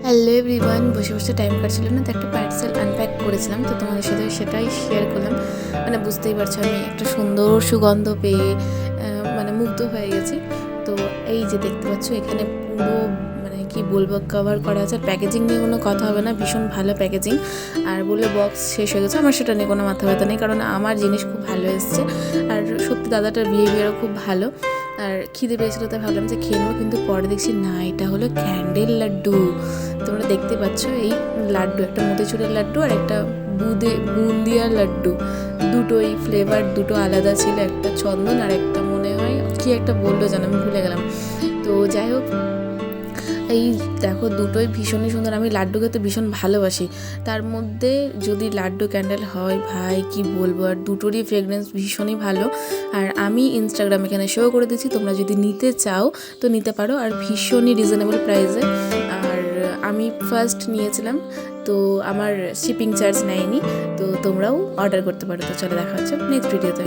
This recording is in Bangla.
হ্যালো এভরিওয়ান, বসে বসে টাইম কাটছিল না, তো একটা পার্সেল আনপ্যাক করেছিলাম, তো তোমাদের সাথে সেটাই শেয়ার করলাম। মানে বুঝতেই পারছো আমি একটা সুন্দর সুগন্ধ পেয়ে মানে মুগ্ধ হয়ে গেছি। তো এই যে দেখতে পাচ্ছ এখানে পুরো মানে কি বলবো কভার করা আছে, আর প্যাকেজিং নিয়ে কোনো কথা হবে না, ভীষণ ভালো প্যাকেজিং। আর বললে বক্স শেষ হয়ে গেছে, আমার সেটা নিয়ে কোনো মাথা ব্যথা নেই, কারণ আমার জিনিস খুব ভালো এসছে। আর সত্যি দাদাটার বিহেভিয়ারও খুব ভালো। আর খিদে পেয়েছিল তাই ভাবলাম যে খেয়ে নেবো, কিন্তু পরে দেখছি না, এটা হলো ক্যান্ডেল লাড্ডু। তোমরা দেখতে পাচ্ছ এই লাড্ডু, একটা মোতিচুরের লাড্ডু আর একটা বুন্দিয়ার লাড্ডু, দুটোই ফ্লেভার, দুটো আলাদা ছিল, একটা চন্দন আর একটা মনে হয় কি একটা বললো যেন আমি ভুলে গেলাম। তো যাই হোক, এই দেখো দুটোই ভীষণই সুন্দর। আমি লাড্ডু খেতে ভীষণ ভালোবাসি, তার মধ্যে যদি লাড্ডু ক্যান্ডেল হয় ভাই কি বলবো। আর দুটোরই ফ্রেগরেন্স ভীষণই ভালো। আর আমি ইনস্টাগ্রাম এখানে শো করে দিচ্ছি, তোমরা যদি নিতে চাও তো নিতে পারো, আর ভীষণই রিজনেবল প্রাইসে। আর আমি ফার্স্ট নিয়েছিলাম, তো আমার শিপিং চার্জ নেয়নি, তো তোমরাও অর্ডার করতে পারো। তো চলো দেখা হচ্ছে নেক্সট ভিডিওতে।